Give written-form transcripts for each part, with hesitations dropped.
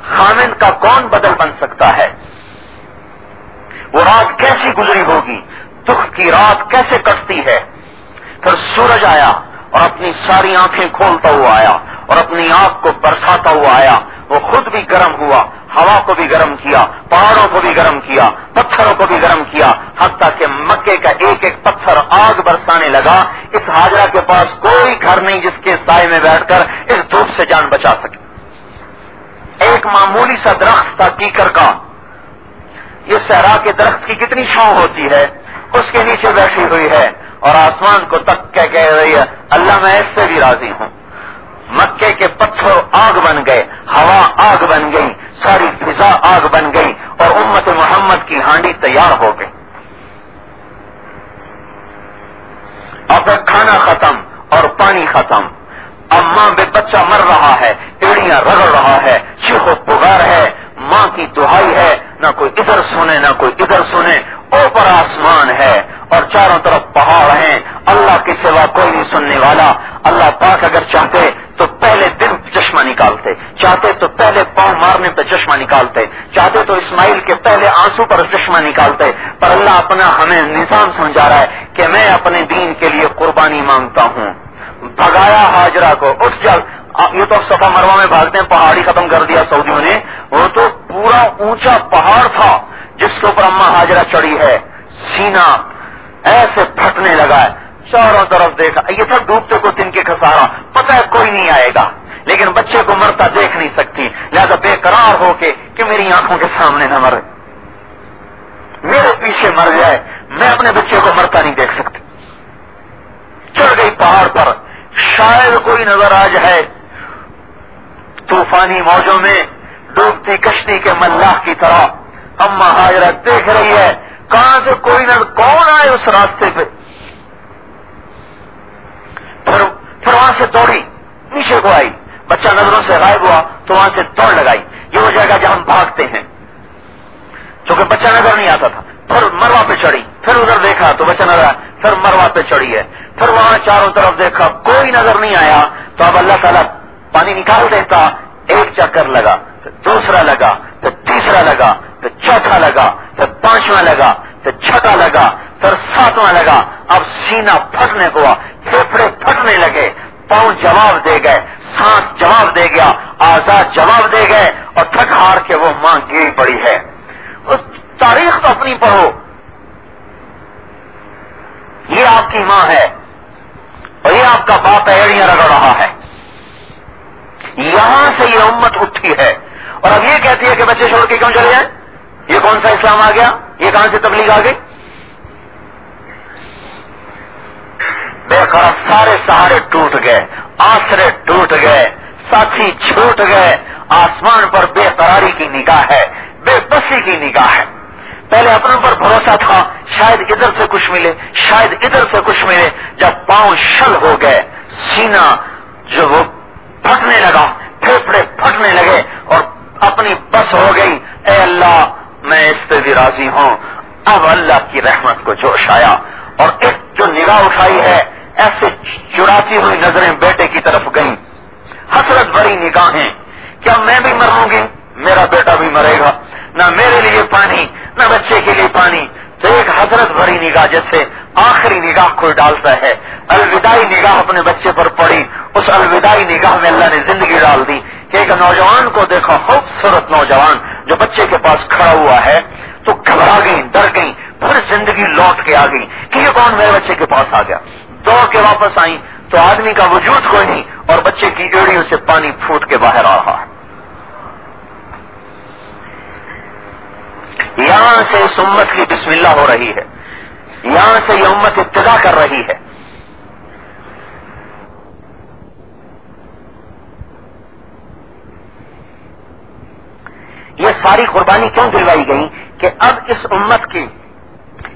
خامند کا کون بدل بن سکتا ہے؟ وہ رات کیسی گزری ہوگی، دکھ کی رات کیسے کٹتی ہے۔ پھر سورج آیا اور اپنی ساری آنکھیں کھولتا ہوا آیا اور اپنی آنکھ کو برساتا ہوا آیا۔ وہ خود بھی گرم ہوا، ہوا کو بھی گرم کیا، پہاڑوں کو بھی گرم کیا، پتھروں کو بھی گرم کیا، حتیٰ کہ مکے کا ایک ایک پتھر آگ برسانے لگا۔ اس ہاجرہ کے پاس کوئی گھر نہیں جس کے سائے میں بیٹھ کر اس دھوپ سے جان بچا سکے۔ ایک معمولی سا درخت تھا کیکر کا، یہ صحرا کے درخت کی کتنی چھاؤں ہوتی ہے، اس کے نیچے بیٹھی ہوئی ہے اور آسمان کو تک کے کہہ رہی ہے اللہ میں اس سے بھی راضی ہوں۔ مکے کے پتھر آگ بن گئے، ہوا آگ بن گئی، ساری فضا آگ بن گئی اور امت محمد کی ہانڈی تیار ہو گئی۔ اب کھانا ختم اور پانی ختم، اب ماں بے بچہ مر رہا ہے، ایڑیاں رگڑ رہا ہے، چیخ و پکار ہے، ماں کی دہائی ہے، نہ کوئی ادھر سنے نہ کوئی ادھر سنے، اوپر آسمان ہے اور چاروں طرف پہاڑ ہیں، اللہ کے سوا کوئی نہیں سننے والا۔ اللہ پاک اگر چاہتے تو پہلے دن چشمہ نکالتے، چاہتے تو پہلے پاؤں مارنے پہ چشمہ نکالتے، چاہتے تو اسماعیل کے پہلے آنسو پر چشمہ نکالتے، پر اللہ اپنا ہمیں نظام سمجھا رہا ہے کہ میں اپنے دین کے لیے قربانی مانگتا ہوں۔ بھگایا ہاجرہ کو، اٹھ جا، یہ تو صفا مروہ میں بھاگتے ہیں، پہاڑی ختم کر دیا سعودیوں نے، وہ تو پورا اونچا پہاڑ تھا جس کے اوپر اماں ہاجرہ چڑھی ہے، سینہ ایسے پھٹنے لگا ہے، چاروں طرف دیکھا، یہ تھا ڈوبتے کو تن کے خسارہ، پتہ ہے کوئی نہیں آئے گا، لیکن بچے کو مرتا دیکھ نہیں سکتی، لہذا بے قرار ہو کے کہ میری آنکھوں کے سامنے نہ مرے، میرے پیچھے مر جائے، میں اپنے بچے کو مرتا نہیں دیکھ سکتی۔ چڑھ گئی پہاڑ پر، شاید کوئی نظر آ جائے، طوفانی موجوں میں ڈوبتی کشتی کے ملاح کی طرح اماں ہاجرہ دیکھ رہی ہے کہاں سے کوئی نظر، کون آئے اس راستے پہ۔ پھر وہاں سے دوڑی نیچے کو آئی، بچہ نظروں سے غائب ہوا تو وہاں سے دوڑ لگائی، یہ وہ جگہ جہاں ہم بھاگتے ہیں، چونکہ بچہ نظر نہیں آتا تھا۔ پھر مروہ پہ چڑھی، پھر ادھر دیکھا تو بچہ نظر آیا، پھر مروہ پہ چڑھی ہے، پھر وہاں چاروں طرف دیکھا کوئی نظر نہیں آیا، تو اب اللہ تعالیٰ پانی نکال دیتا۔ ایک چکر لگا، پھر دوسرا لگا، پھر تیسرا لگا، پھر چوتھا لگا، پھر پانچواں لگا، پھر چھٹا لگا، پھر ساتواں لگا، اب سینہ پھٹنے کو، پھیپھڑے پھٹنے لگے، پاؤں جواب دے گئے، سانس جواب دے گیا، آزاد جواب دے گئے، اور تھک ہار کے وہ ماں گری پڑی ہے۔ اس تاریخ تو اپنی پڑھو، یہ آپ کی ماں ہے اور یہ آپ کا باپ ایڑیاں رگڑ رہا ہے، یہاں سے یہ امت اٹھی ہے، اور اب یہ کہتی ہے کہ بچے چھوڑ کے کیوں چلے جائیں، یہ کون سا اسلام آ گیا، یہ کہاں سے تبلیغ آ گئی؟ بے قرار سارے سہارے ٹوٹ گئے، آسرے ٹوٹ گئے، ساتھی چھوٹ گئے، آسمان پر بے قراری کی نگاہ ہے، بے بسی کی نگاہ ہے۔ پہلے اپنوں پر بھروسہ تھا شاید ادھر سے کچھ ملے، شاید ادھر سے کچھ ملے، جب پاؤں شل ہو گئے، سینہ جو وہ پھٹنے لگا، پھیپھڑے پھٹنے لگے اور اپنی بس ہو گئی، اے اللہ میں اس پہ بھی راضی ہوں۔ اب اللہ کی رحمت کو جوش آیا اور ایک جو نگاہ اٹھائی ہے، ایسے چراتی ہوئی نظریں بیٹے کی طرف گئیں، حسرت بھری نگاہیں، کیا میں بھی مروں گی، میرا بیٹا بھی مرے گا، نہ میرے لیے پانی نہ بچے کے لیے پانی، تو ایک حسرت بھری نگاہ جیسے آخری نگاہ کوئی ڈالتا ہے، الوداعی نگاہ اپنے بچے پر پڑی، اس الوداعی نگاہ میں اللہ نے زندگی ڈال دی کہ ایک نوجوان کو دیکھا، خوبصورت نوجوان جو بچے کے پاس کھڑا ہوا ہے، تو گھبرا گئی، ڈر گئی، پھر زندگی لوٹ کے آ گئی کہ یہ کون میرے بچے کے پاس آ گیا، دوڑ کے واپس آئی تو آدمی کا وجود کوئی نہیں اور بچے کی ایڑیوں سے پانی پھوٹ کے باہر آ رہا ہے۔ یہاں سے اس امت کی بسم اللہ ہو رہی ہے، یہاں سے یہ امت ابتدا کر رہی ہے۔ یہ ساری قربانی کیوں دلوائی گئی کہ اب اس امت کی،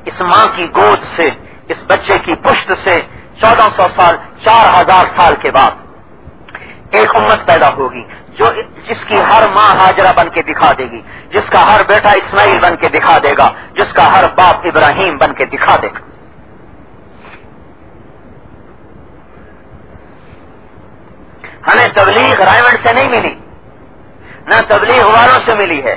اس ماں کی گود سے، اس بچے کی پشت سے 1400 سال، 4000 سال کے بعد ایک امت پیدا ہوگی جس کی ہر ماں ہاجرہ بن کے دکھا دے گی، جس کا ہر بیٹا اسماعیل بن کے دکھا دے گا، جس کا ہر باپ ابراہیم بن کے دکھا دے گا۔ ہمیں تبلیغ رائے منڈ سے نہیں ملی، نہ تبلیغ والوں سے ملی ہے،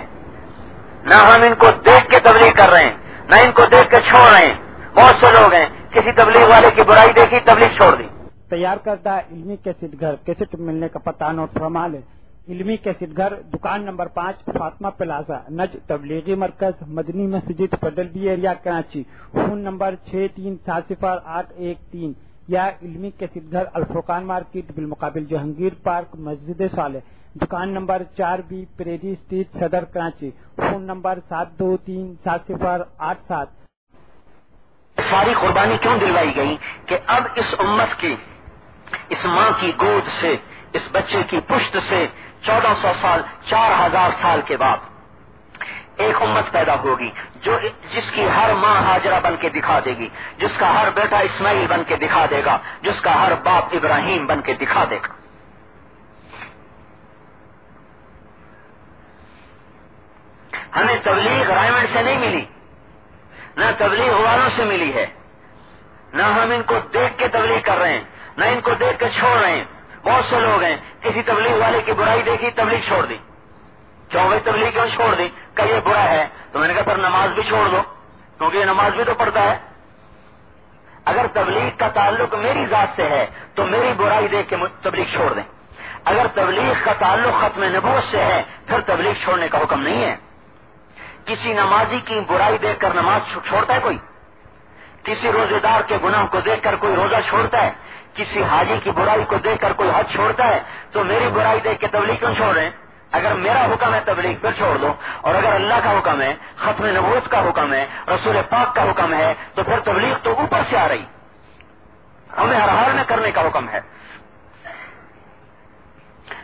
نہ ہم ان کو دیکھ کے تبلیغ کر رہے ہیں، نہ ان کو دیکھ کے چھوڑ رہے ہیں۔ بہت سے لوگ ہیں کسی تبلیغ والے کی برائی دیکھی تبلیغ چھوڑ دی۔ تیار کردہ علمی کیسٹ گھر، کیسٹ ملنے کا پتہ نوٹ فرما لیں۔ علمی کیسٹ گھر، دکان نمبر 5، فاطمہ پلازا، نج تبلیغی مرکز، مدنی مسجد، پڈل B area, Karachi. Phone number 63700813 یا علمی کیسٹ گھر، الفرقان مارکیٹ، بالمقابل جہانگیر پارک، مسجد صالح، دکان نمبر 4B، پریری اسٹریٹ، صدر، کراچی۔ Phone number 72370887۔ ساری قربانی کیوں دلوائی گئی کہ اب اس امت کی، اس ماں کی گود سے، اس بچے کی پشت سے 1400 سال، 4000 سال کے بعد ایک امت پیدا ہوگی جس کی ہر ماں ہاجرہ بن کے دکھا دے گی، جس کا ہر بیٹا اسماعیل بن کے دکھا دے گا، جس کا ہر باپ ابراہیم بن کے دکھا دے گا۔ ہمیں تبلیغ رائمنڈ سے نہیں ملی، نہ تبلیغ والوں سے ملی ہے، نہ ہم ان کو دیکھ کے تبلیغ کر رہے ہیں، نہ ان کو دیکھ کے چھوڑ رہے ہیں۔ بہت سے لوگ ہیں کسی تبلیغ والے کی برائی دیکھی تبلیغ چھوڑ دی۔ کیوں بھائی تبلیغ کیوں چھوڑ دی؟ کہ یہ برا ہے، تو میں نے کہا پھر نماز بھی چھوڑ دو، کیونکہ یہ نماز بھی تو پڑھتا ہے۔ اگر تبلیغ کا تعلق میری ذات سے ہے تو میری برائی دیکھ کے تبلیغ چھوڑ دیں۔ اگر تبلیغ کا تعلق ختم نبوت سے ہے پھر تبلیغ چھوڑنے کا حکم نہیں ہے۔ کسی نمازی کی برائی دیکھ کر نماز چھوڑتا ہے کوئی؟ کسی روزے دار کے گناہ کو دیکھ کر کوئی روزہ چھوڑتا ہے؟ کسی حاجی کی برائی کو دیکھ کر کوئی حج چھوڑتا ہے؟ تو میری برائی دیکھ کے تبلیغ کیوں چھوڑ رہے ہیں؟ اگر میرا حکم ہے تبلیغ پھر چھوڑ دو، اور اگر اللہ کا حکم ہے، ختم نبوت کا حکم ہے، رسول پاک کا حکم ہے، تو پھر تبلیغ تو اوپر سے آ رہی، ہمیں ہر حال میں کرنے کا حکم ہے۔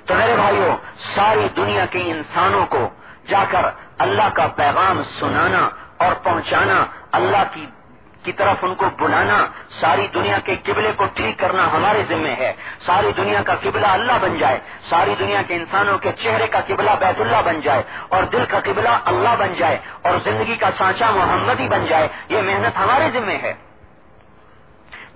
تو میرے بھائیوں، ساری دنیا کے انسانوں کو جا کر اللہ کا پیغام سنانا اور پہنچانا، اللہ کی طرف ان کو بلانا، ساری دنیا کے قبلے کو ٹھیک کرنا ہمارے ذمہ ہے۔ ساری دنیا کا قبلہ اللہ بن جائے، ساری دنیا کے انسانوں کے چہرے کا قبلہ بیت اللہ بن جائے، اور دل کا قبلہ اللہ بن جائے، اور زندگی کا سانچہ محمدی بن جائے، یہ محنت ہمارے ذمہ ہے۔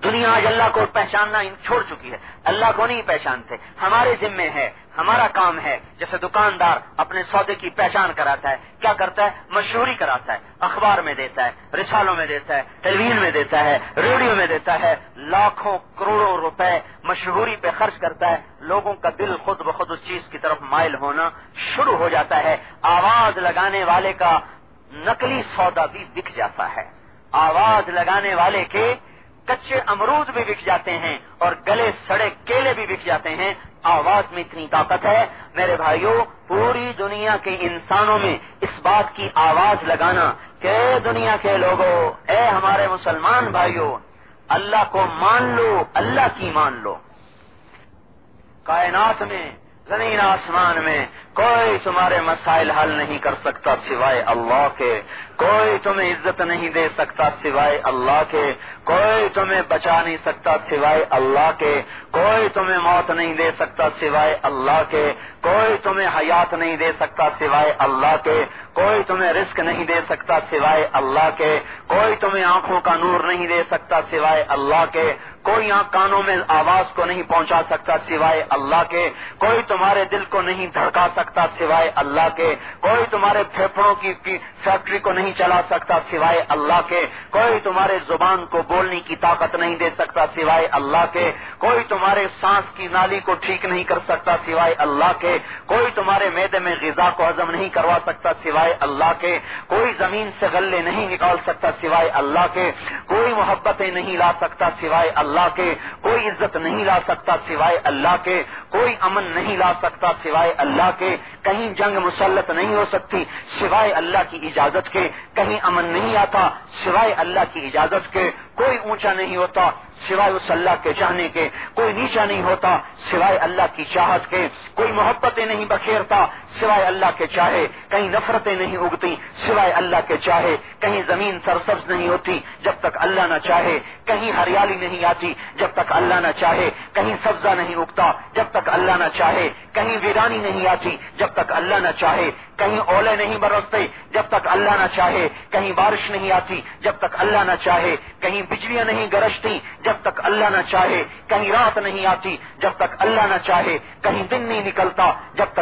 دنیا آج اللہ کو پہچاننا چھوڑ چکی ہے، اللہ کو نہیں پہچانتے، ہمارے ذمہ ہے، ہمارا کام ہے۔ جیسے دکاندار اپنے سودے کی پہچان کراتا ہے، کیا کرتا ہے؟ مشہوری کراتا ہے، اخبار میں دیتا ہے، رسالوں میں دیتا ہے، ٹیلی ویژن میں دیتا ہے، ریڈیو میں دیتا ہے، لاکھوں کروڑوں روپے مشہوری پہ خرچ کرتا ہے۔ لوگوں کا دل خود بخود اس چیز کی طرف مائل ہونا شروع ہو جاتا ہے۔ آواز لگانے والے کا نقلی سودا بھی بک جاتا ہے، آواز لگانے والے کے کچے امرود بھی بک جاتے ہیں اور گلے سڑے کیلے بھی بک جاتے ہیں۔ آواز میں اتنی طاقت ہے میرے بھائیوں، پوری دنیا کے انسانوں میں اس بات کی آواز لگانا کہ دنیا کے لوگوں، اے ہمارے مسلمان بھائیوں، اللہ کو مان لو، اللہ کی مان لو۔ کائنات میں، زمین آسمان میں کوئی تمہارے مسائل حل نہیں کر سکتا سوائے اللہ کے، کوئی تمہیں عزت نہیں دے سکتا سوائے اللہ کے، کوئی تمہیں بچا نہیں سکتا سوائے اللہ کے، کوئی تمہیں موت نہیں دے سکتا سوائے اللہ کے، کوئی تمہیں حیات نہیں دے سکتا سوائے اللہ کے، کوئی تمہیں رزق نہیں دے سکتا سوائے اللہ کے، کوئی تمہیں آنکھوں کا نور نہیں دے سکتا سوائے اللہ کے، کوئی کانوں میں آواز کو نہیں پہنچا سکتا سوائے اللہ کے، کوئی تمہارے دل کو نہیں دھڑکا سکتا سوائے اللہ کے، کوئی تمہارے پھیپھڑوں کی فیکٹری کو نہیں چلا سکتا سوائے اللہ کے، کوئی تمہارے زبان کو بولنے کی طاقت نہیں دے سکتا سوائے اللہ کے، کوئی تمہارے سانس کی نالی کو ٹھیک نہیں کر سکتا سوائے اللہ کے، کوئی تمہارے معدے میں غذا کو ہضم نہیں کروا سکتا سوائے اللہ کے، کوئی زمین سے غلے نہیں نکال سکتا سوائے اللہ کے، کوئی محبتیں نہیں لا سکتا سوائے اللہ کے، کوئی عزت نہیں لا سکتا سوائے اللہ کے، کوئی امن نہیں لا سکتا سوائے اللہ کے، کہیں جنگ مسلط نہیں ہو سکتی سوائے اللہ کی اجازت کے، کہیں امن نہیں آتا سوائے اللہ کی اجازت کے، کوئی اونچا نہیں ہوتا سوائے اس اللہ کے چاہنے کے، کوئی نیچا نہیں ہوتا سوائے اللہ کی چاہت کے، کوئی محبتیں نہیں بکھیرتا سوائے اللہ کے چاہے، کہیں نفرتیں نہیں اگتی سوائے اللہ کے چاہے، کہیں زمین سرسبز نہیں ہوتی جب تک اللہ نہ چاہے، کہیں ہریالی نہیں آتی جب تک اللہ نہ چاہے، کہیں سبزہ نہیں اگتا جب تک اللہ نہ چاہے، کہیں ویرانی نہیں آتی جب تک اللہ نہ چاہے، کہیں اولے نہیں برستے جب تک اللہ نہ چاہے، کہیں بارش نہیں آتی جب تک اللہ نہ چاہے، کہیں بجلیاں نہیں گرجتی جب تک اللہ نہ چاہے، کہیں رات نہیں آتی جب تک اللہ نہ چاہے، کہیں دن نہیں نکلتا جب تک